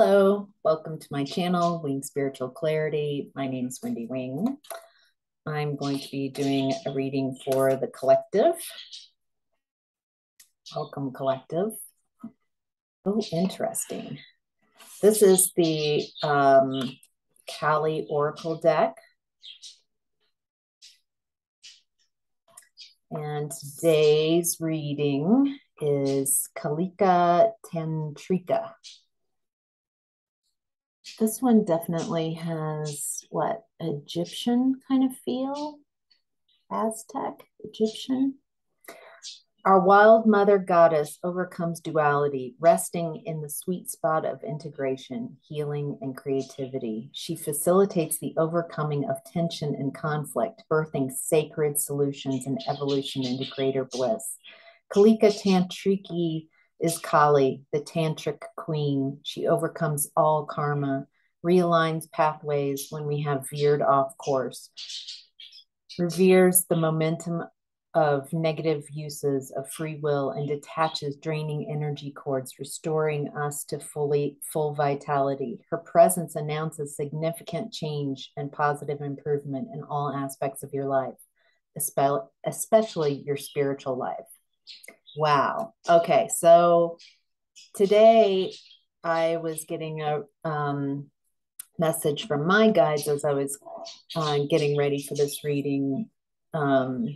Hello, welcome to my channel, Wing Spiritual Clarity. My name is Wendy Wing. I'm going to be doing a reading for the collective. Welcome, collective. Oh, interesting. This is the Kali Oracle deck. And today's reading is Kalika Tantrika. This one definitely has what, Egyptian kind of feel? Aztec, Egyptian. Our wild mother goddess overcomes duality, resting in the sweet spot of integration, healing, and creativity. She facilitates the overcoming of tension and conflict, birthing sacred solutions and evolution into greater bliss. Kalika Tantriki is Kali, the tantric queen. She overcomes all karma, realigns pathways when we have veered off course, reveres the momentum of negative uses of free will, and detaches draining energy cords, restoring us to full vitality. Her presence announces significant change and positive improvement in all aspects of your life, especially your spiritual life. Wow. Okay, so today I was getting a message from my guides as I was getting ready for this reading, that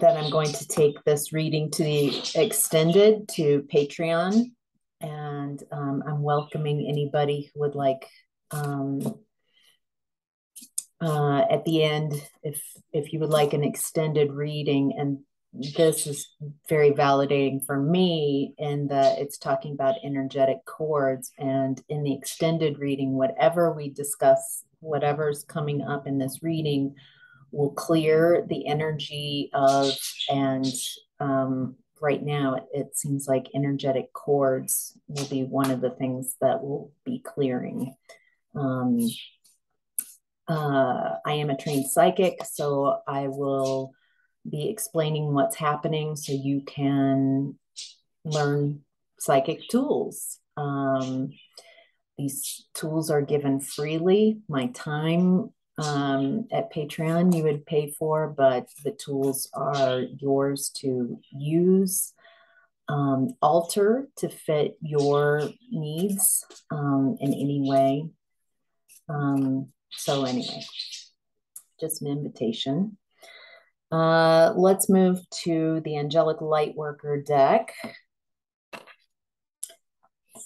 I'm going to take this reading to the extended to Patreon, and I'm welcoming anybody who would like at the end, if you would like an extended reading. And this is very validating for me in that it's talking about energetic cords, and in the extended reading, whatever we discuss, whatever's coming up in this reading will clear the energy of, and right now it seems like energetic cords will be one of the things that will be clearing. I am a trained psychic, so I will be explaining what's happening so you can learn psychic tools. These tools are given freely. My time at Patreon you would pay for, but the tools are yours to use, alter to fit your needs in any way. So anyway, just an invitation. Let's move to the Angelic Lightworker deck.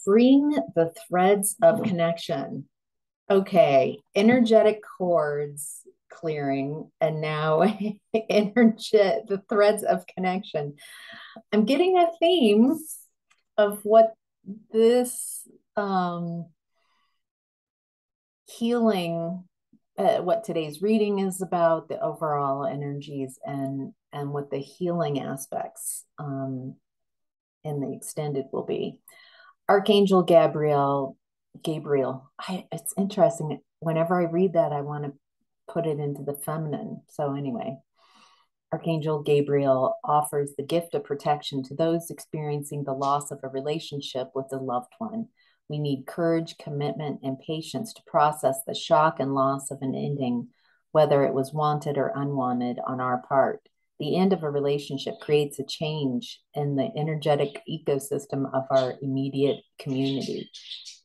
Freeing the threads of connection. Okay, energetic cords clearing, and now the threads of connection. I'm getting a theme of what this healing, what today's reading is about, the overall energies, and what the healing aspects in the extended will be. Archangel Gabriel, it's interesting. Whenever I read that, I want to put it into the feminine. So anyway, Archangel Gabriel offers the gift of protection to those experiencing the loss of a relationship with a loved one. We need courage, commitment, and patience to process the shock and loss of an ending, whether it was wanted or unwanted on our part. The end of a relationship creates a change in the energetic ecosystem of our immediate community.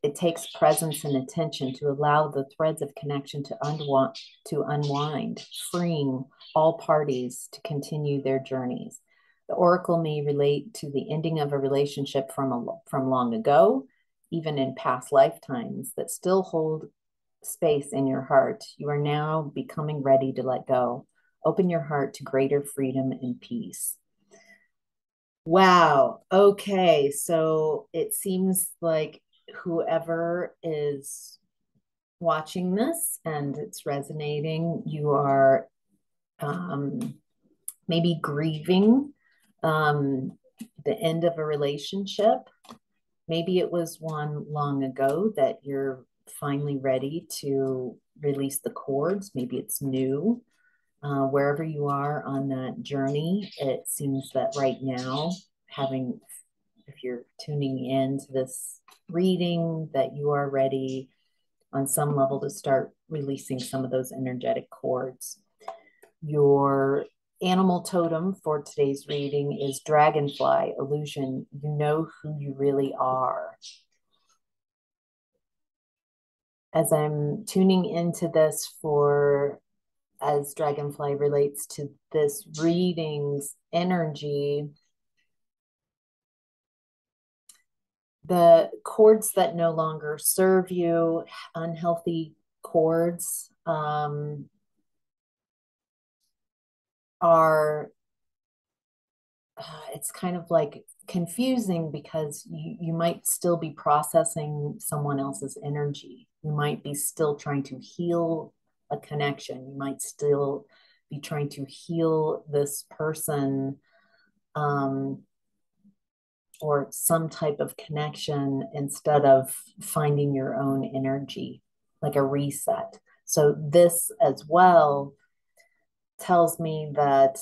It takes presence and attention to allow the threads of connection to unwind, freeing all parties to continue their journeys. The oracle may relate to the ending of a relationship from long ago, even in past lifetimes, that still hold space in your heart. You are now becoming ready to let go. Open your heart to greater freedom and peace. Wow. Okay. So it seems like whoever is watching this and it's resonating, you are maybe grieving the end of a relationship. Maybe it was one long ago that you're finally ready to release the cords. Maybe it's new. Wherever you are on that journey, it seems that right now, if you're tuning in to this reading, that you are ready on some level to start releasing some of those energetic cords. Your animal totem for today's reading is dragonfly illusion. You know who you really are. As I'm tuning into this for, as dragonfly relates to this reading's energy, the cords that no longer serve you, unhealthy cords, are it's kind of like confusing because you might still be processing someone else's energy. You might be still trying to heal a connection. You might still be trying to heal this person, or some type of connection, instead of finding your own energy, like a reset. So this as well tells me that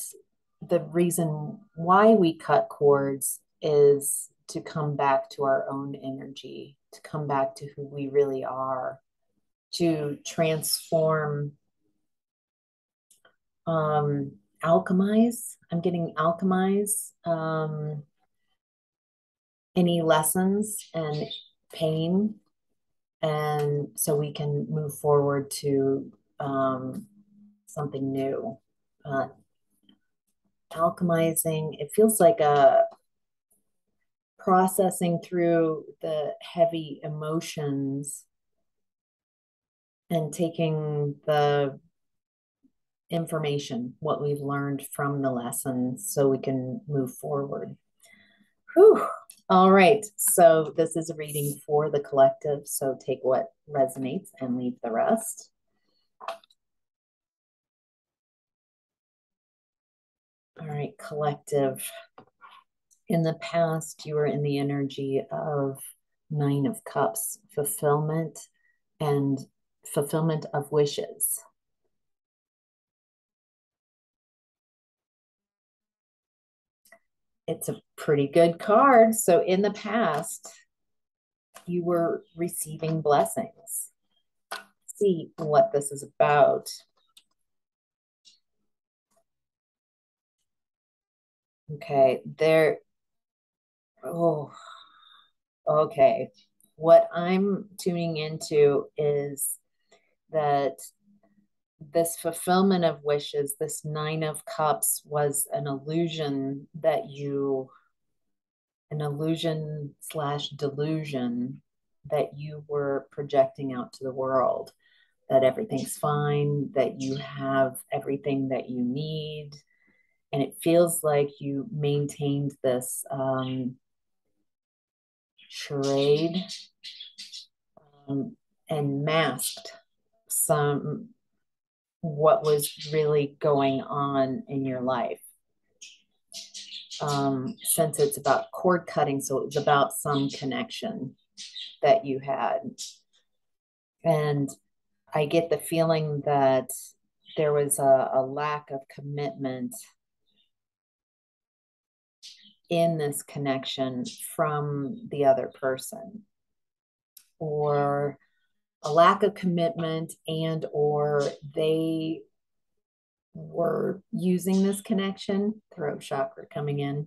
the reason why we cut cords is to come back to our own energy, to come back to who we really are, to transform, alchemize. I'm getting alchemize any lessons and pain. And so we can move forward to something new. Alchemizing, it feels like a processing through the heavy emotions and taking the information, what we've learned from the lessons, so we can move forward. Whew. All right. So this is a reading for the collective. So take what resonates and leave the rest. All right, collective. In the past, you were in the energy of Nine of Cups, fulfillment and fulfillment of wishes. It's a pretty good card. So in the past, you were receiving blessings. See what this is about. Okay, there. Oh, okay. What I'm tuning into is that this fulfillment of wishes, this Nine of Cups, was an illusion that you, an illusion slash delusion that you were projecting out to the world, that everything's fine, that you have everything that you need. And it feels like you maintained this charade, and masked some what was really going on in your life. Since it's about cord cutting, so it was about some connection that you had. And I get the feeling that there was a lack of commitment in this connection from the other person, or a lack of commitment, and or they were using this connection, throat chakra coming in,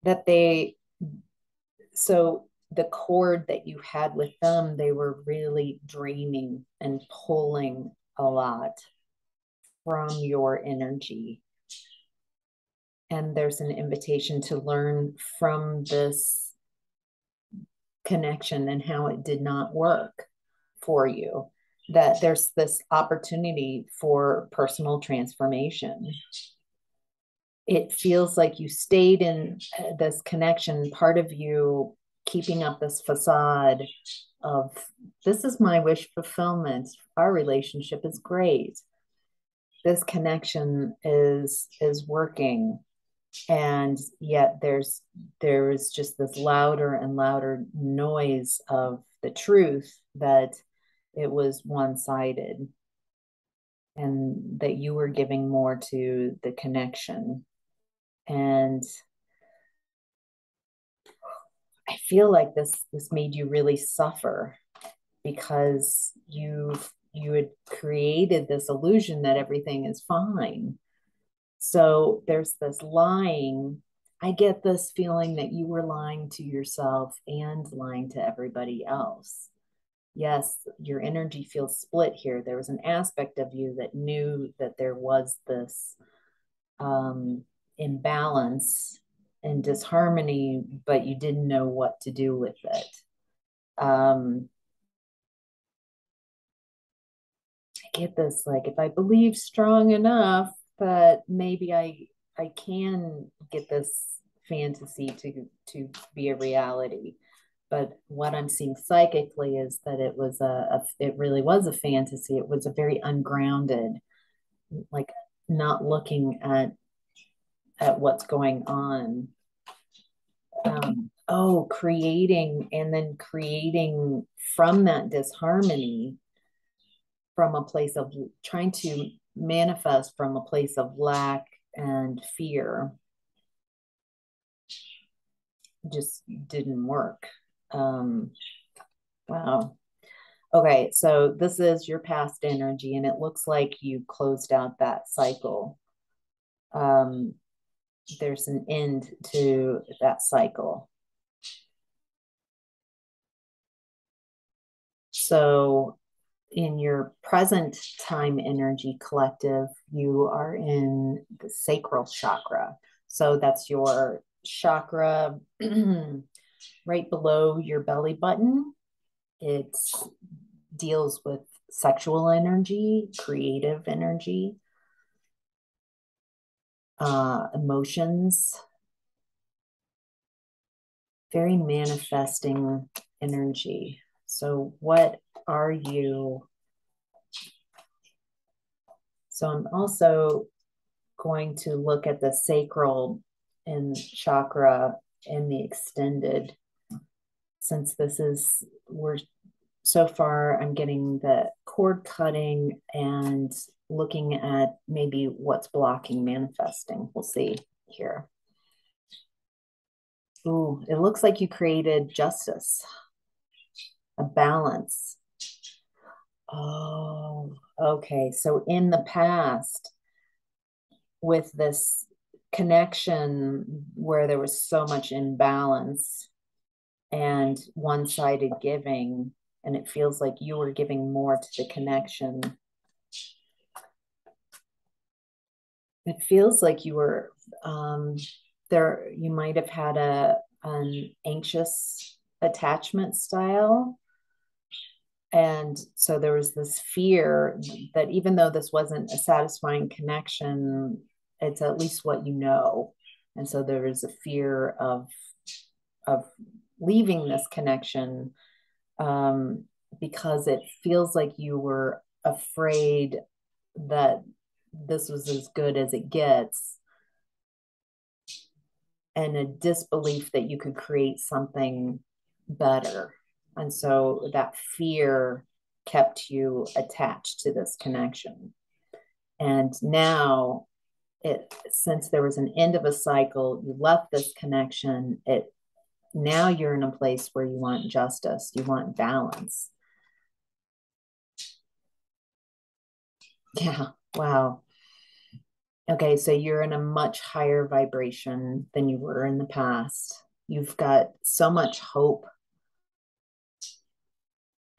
that they, so the cord that you had with them, they were really draining and pulling a lot from your energy. And there's an invitation to learn from this connection and how it did not work for you, that there's this opportunity for personal transformation. It feels like you stayed in this connection, part of you keeping up this facade of, this is my wish fulfillment, our relationship is great, this connection is working. And yet there is just this louder and louder noise of the truth that it was one-sided, and that you were giving more to the connection. And I feel like this made you really suffer because you had created this illusion that everything is fine. So there's this lying. I get this feeling that you were lying to yourself and lying to everybody else. Yes, your energy feels split here. There was an aspect of you that knew that there was this imbalance and disharmony, but you didn't know what to do with it. I get this, like, if I believe strong enough that maybe I can get this fantasy to be a reality. But what I'm seeing psychically is that it was it really was a fantasy. It was a very ungrounded, like not looking at what's going on. Creating and then creating from that disharmony, from a place of trying to manifest from a place of lack and fear, just didn't work. Wow. Okay, so this is your past energy, and it looks like you closed out that cycle. There's an end to that cycle. So in your present time energy collective, you are in the sacral chakra. So that's your chakra right below your belly button. It deals with sexual energy, creative energy, emotions, very manifesting energy. So what are you? So I'm also going to look at the sacral and chakra in the extended, since so far I'm getting the cord cutting and looking at maybe what's blocking manifesting. We'll see here. Ooh, it looks like you created justice, a balance. Oh, okay. So in the past, with this connection where there was so much imbalance and one-sided giving, and it feels like you were giving more to the connection. It feels like you were there. You might have had an anxious attachment style. And so there was this fear that even though this wasn't a satisfying connection, it's at least what you know. And so there was a fear of leaving this connection, because it feels like you were afraid that this was as good as it gets, and a disbelief that you could create something better. And so that fear kept you attached to this connection. And now, since there was an end of a cycle, you left this connection, now you're in a place where you want justice, you want balance. Yeah, wow. Okay, so you're in a much higher vibration than you were in the past. You've got so much hope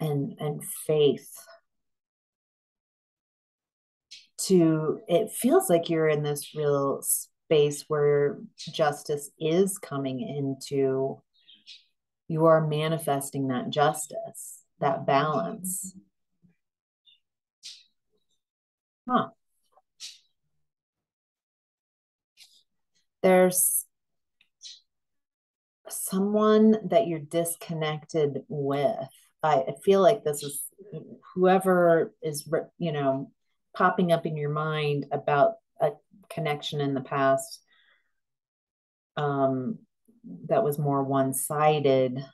and faith. It feels like you're in this real space where justice is coming into, you are manifesting that justice, that balance. Huh. There's someone that you're disconnected with. I feel like this is whoever is, popping up in your mind about a connection in the past, that was more one-sided.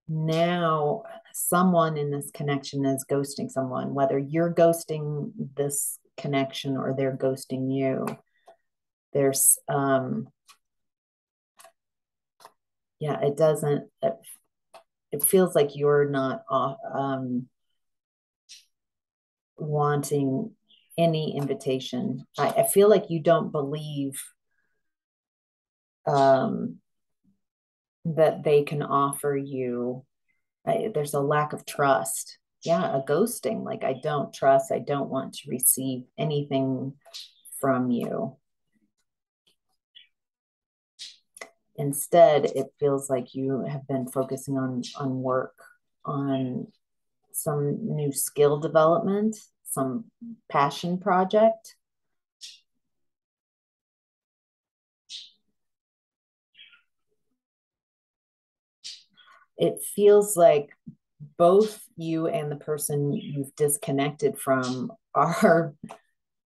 Now someone in this connection is ghosting someone, whether you're ghosting this connection or they're ghosting you. There's Yeah, it doesn't, it feels like you're not wanting any invitation. I feel like you don't believe um, that they can offer you. There's a lack of trust. Yeah, a ghosting. Like, I don't trust, I don't want to receive anything from you. Instead, it feels like you have been focusing on work, on some new skill development, some passion project. It feels like both you and the person you've disconnected from are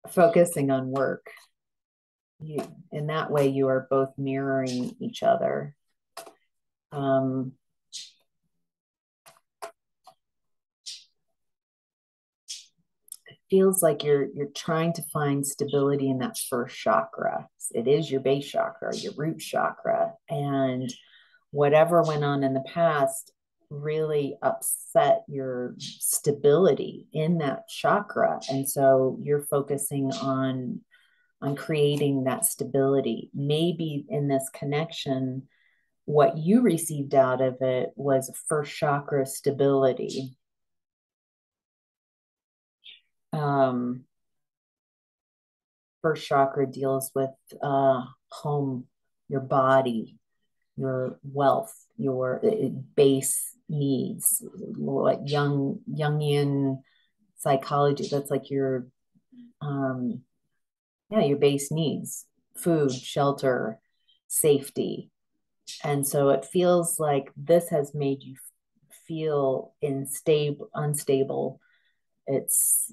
focusing on work. You, in that way, you are both mirroring each other. Um, it feels like you're trying to find stability in that first chakra. It is your base chakra, your root chakra, and whatever went on in the past really upset your stability in that chakra, and so you're focusing on creating that stability. Maybe in this connection, what you received out of it was first chakra stability. Um, First chakra deals with home, your body, your wealth, your base needs, like Jungian psychology. That's like your yeah, your base needs: food, shelter, safety. And so it feels like this has made you feel unstable. It's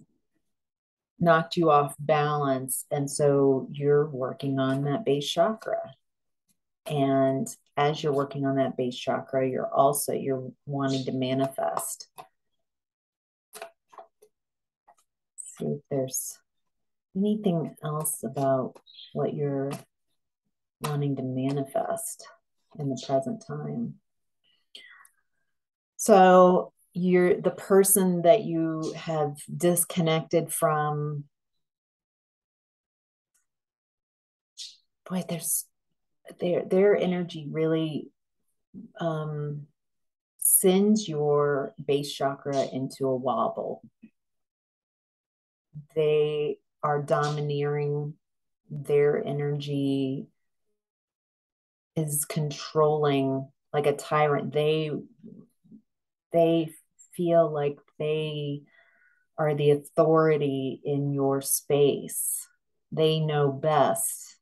knocked you off balance. And so you're working on that base chakra. And as you're working on that base chakra, you're wanting to manifest. See if there's anything else about what you're wanting to manifest in the present time. So you're the person that you have disconnected from. Boy, their energy really um, sends your base chakra into a wobble. They are domineering. Their energy is controlling like a tyrant. They feel like they are the authority in your space. They know best.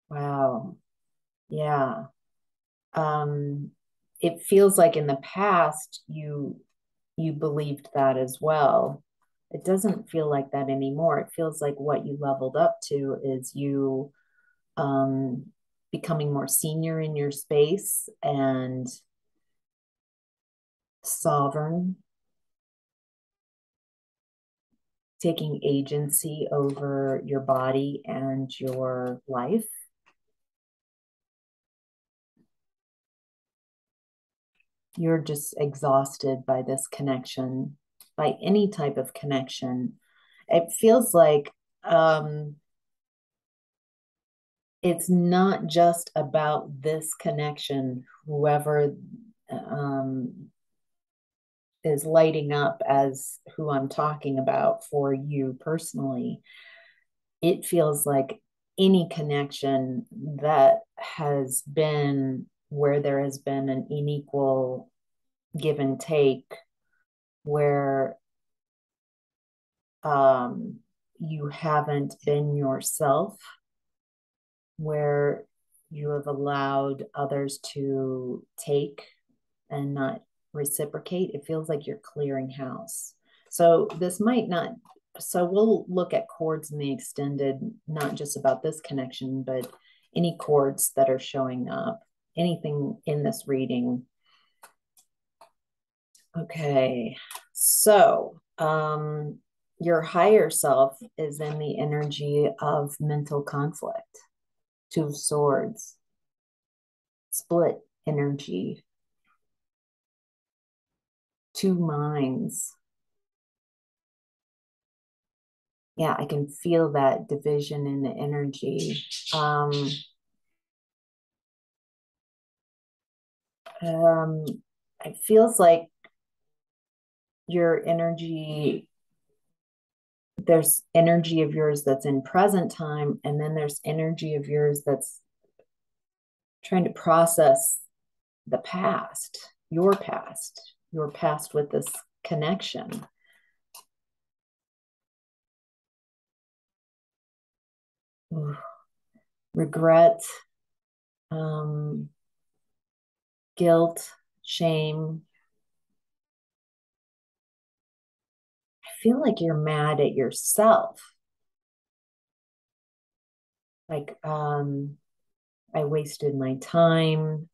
Wow. Yeah. Um, it feels like in the past you believed that as well. It doesn't feel like that anymore. It feels like what you leveled up to is you um, becoming more senior in your space and sovereign, taking agency over your body and your life. You're just exhausted by this connection, by any type of connection. It feels like it's not just about this connection, whoever um, is lighting up as who I'm talking about for you personally. It feels like any connection that has been where there has been an unequal give and take, where you haven't been yourself, where you have allowed others to take and not reciprocate. It feels like you're clearing house. So this might not, so we'll look at chords in the extended, not just about this connection, but any chords that are showing up, anything in this reading. Okay, so your higher self is in the energy of mental conflict. Two of Swords, split energy, two minds. Yeah, I can feel that division in the energy. It feels like your energy, there's energy of yours that's in present time, and then there's energy of yours that's trying to process the past, your past with this connection. Regret, guilt, shame. I feel like you're mad at yourself. Like, I wasted my time.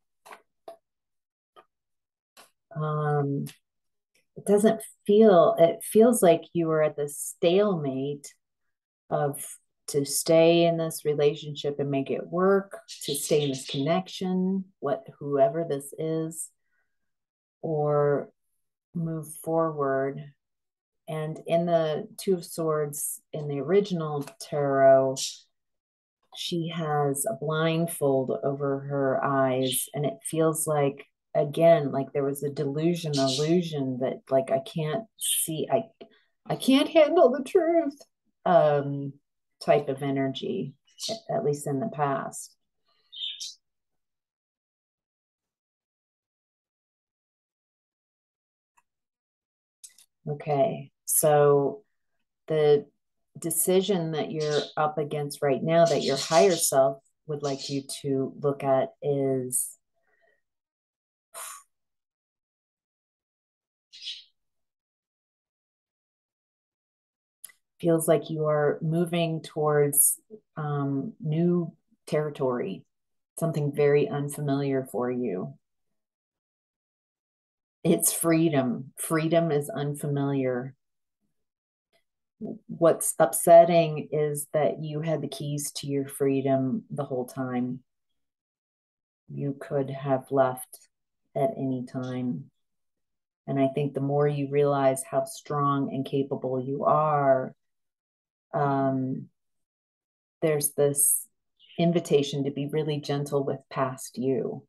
It doesn't feel, it feels like you were at the stalemate of to stay in this relationship and make it work, to stay in this connection, whoever this is, or move forward. And in the Two of Swords in the original tarot, she has a blindfold over her eyes, and it feels like, again, like there was a illusion that like I can't see, I can't handle the truth, type of energy, at least in the past. Okay, so the decision that you're up against right now that your higher self would like you to look at is feels like you are moving towards new territory, something very unfamiliar for you. It's freedom. Freedom is unfamiliar. What's upsetting is that you had the keys to your freedom the whole time. You could have left at any time. And I think the more you realize how strong and capable you are, there's this invitation to be really gentle with past you.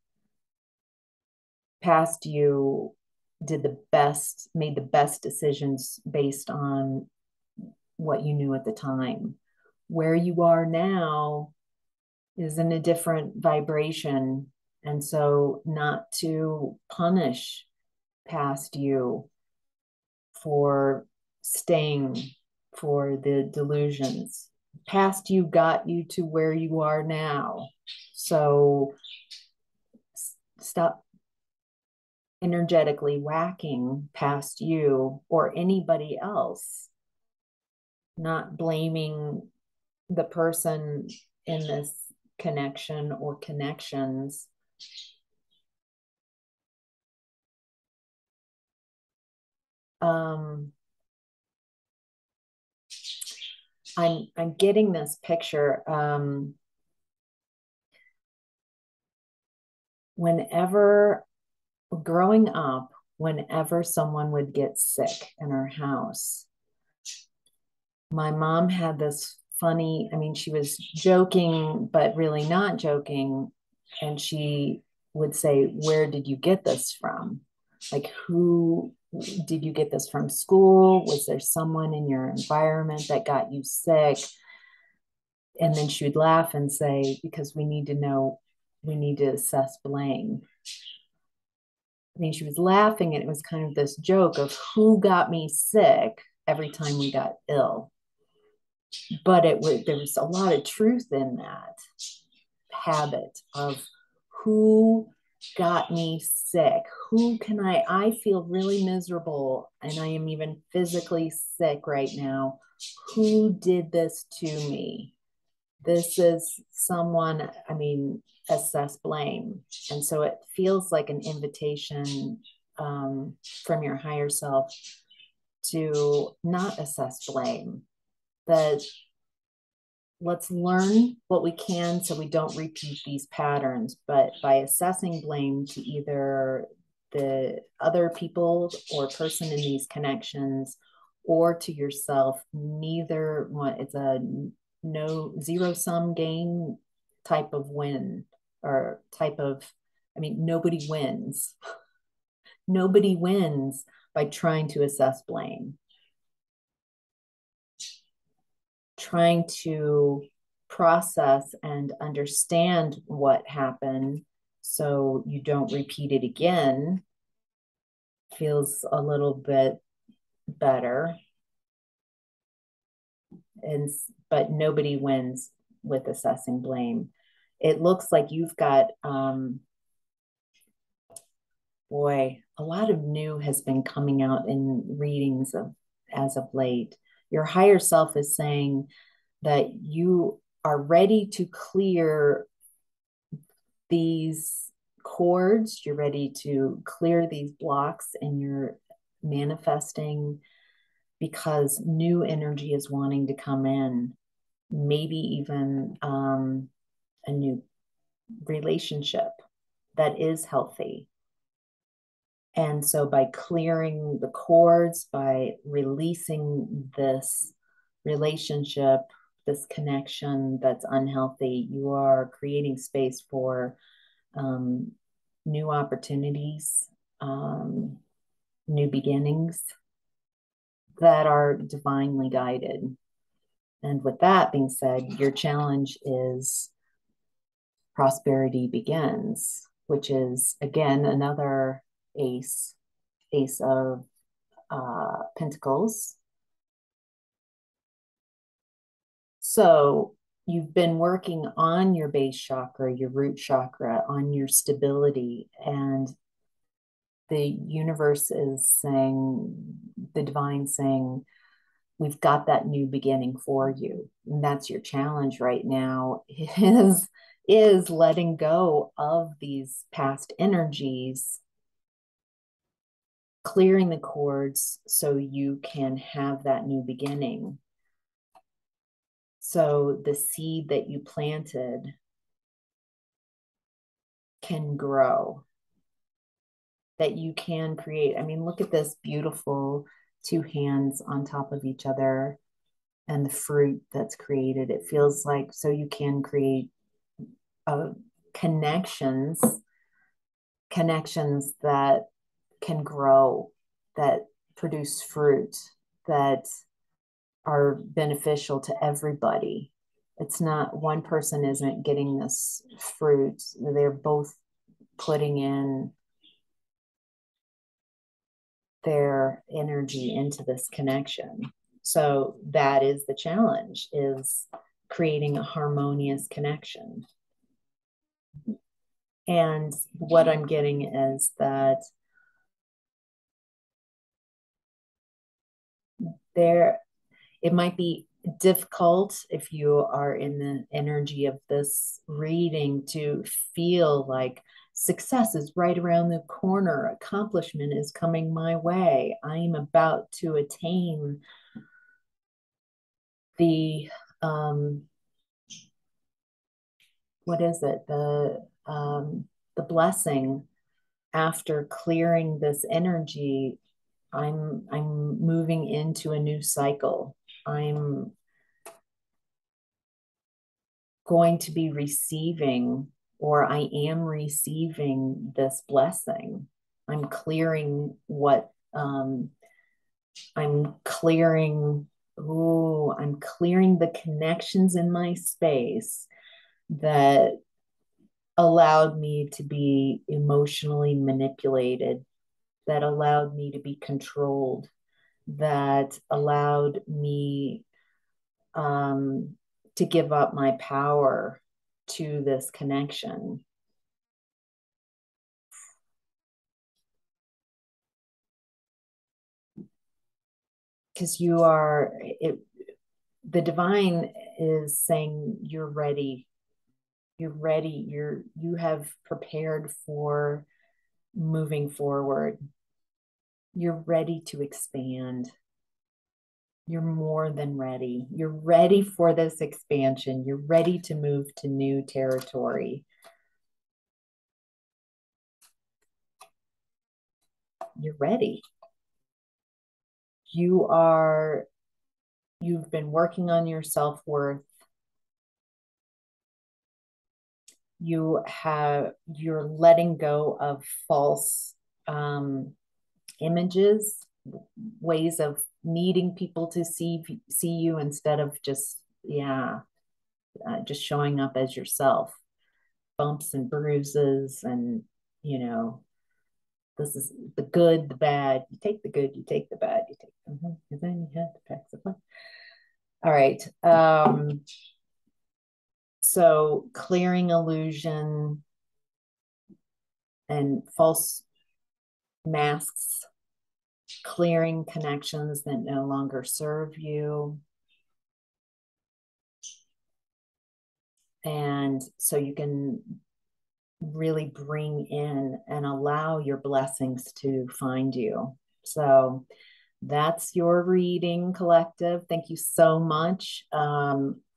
Past you made the best decisions based on what you knew at the time. Where you are now is in a different vibration. And so, not to punish past you for staying, for the delusions. Past you got you to where you are now. So, stop energetically whacking past you or anybody else, not blaming the person in this connection or connections. I'm getting this picture. Whenever growing up, whenever someone would get sick in our house, my mom had this funny, I mean, she was joking, but really not joking. And she would say, "Where did you get this from? Like, who did you get this from? School? Was there someone in your environment that got you sick?" And then she would laugh and say, "Because we need to know, we need to assess blame." I mean, she was laughing, and it was kind of this joke of who got me sick every time we got ill. But there was a lot of truth in that habit of who got me sick. Who can I feel really miserable and I am even physically sick right now. Who did this to me? This is someone, I mean, assess blame. And so it feels like an invitation from your higher self to not assess blame, that let's learn what we can so we don't repeat these patterns. But by assessing blame to either the other people or person in these connections or to yourself, neither one, it's a no zero sum game type of win or type of, I mean, nobody wins. Nobody wins by trying to assess blame. Trying to process and understand what happened so you don't repeat it again feels a little bit better. And but nobody wins with assessing blame. It looks like you've got boy, a lot of new has been coming out in readings of as of late. Your higher self is saying that you are ready to clear these cords, you're ready to clear these blocks, and you're manifesting because new energy is wanting to come in, maybe even a new relationship that is healthy. And so by clearing the cords, by releasing this relationship, this connection that's unhealthy, you are creating space for new opportunities, new beginnings that are divinely guided. And with that being said, your challenge is prosperity begins, which is again another ace of pentacles. So you've been working on your base chakra, your root chakra, on your stability, and the universe is saying, the divine saying, we've got that new beginning for you. And that's your challenge right now is letting go of these past energies, clearing the cords so you can have that new beginning. So the seed that you planted can grow, that you can create. I mean, look at this beautiful two hands on top of each other and the fruit that's created. It feels like so you can create connections that can grow, that produce fruit, that are beneficial to everybody. It's not one person isn't getting this fruit. They're both putting in their energy into this connection. So that is the challenge, is creating a harmonious connection. And what I'm getting is that it might be difficult if you are in the energy of this reading to feel like success is right around the corner, accomplishment is coming my way, I'm about to attain the what is it, the blessing after clearing this energy. I'm moving into a new cycle. I'm going to be receiving, or I am receiving this blessing. I'm clearing what I'm clearing. I'm clearing the connections in my space that allowed me to be emotionally manipulated, that allowed me to be controlled, that allowed me to give up my power to this connection. Because the divine is saying you're ready. You're ready. You have prepared for moving forward. You're ready to expand. You're more than ready. You're ready for this expansion. You're ready to move to new territory. You're ready. You are, you've been working on your self-worth. You're letting go of false images, ways of needing people to see you instead of just, yeah, just showing up as yourself. Bumps and bruises, and you know, this is the good, the bad. You take the good, you take the bad, you take, and then you have to pack the fun. All right. So clearing illusion and false masks, clearing connections that no longer serve you. And so you can really bring in and allow your blessings to find you. So that's your reading, collective. Thank you so much.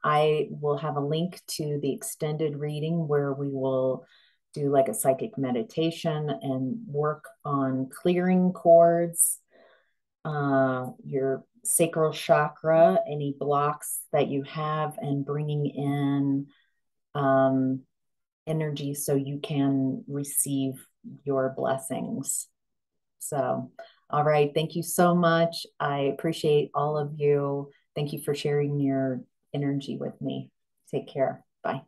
I will have a link to the extended reading where we will do like a psychic meditation and work on clearing cords, your sacral chakra, any blocks that you have, and bringing in energy so you can receive your blessings. So, all right. Thank you so much. I appreciate all of you. Thank you for sharing your energy with me. Take care. Bye.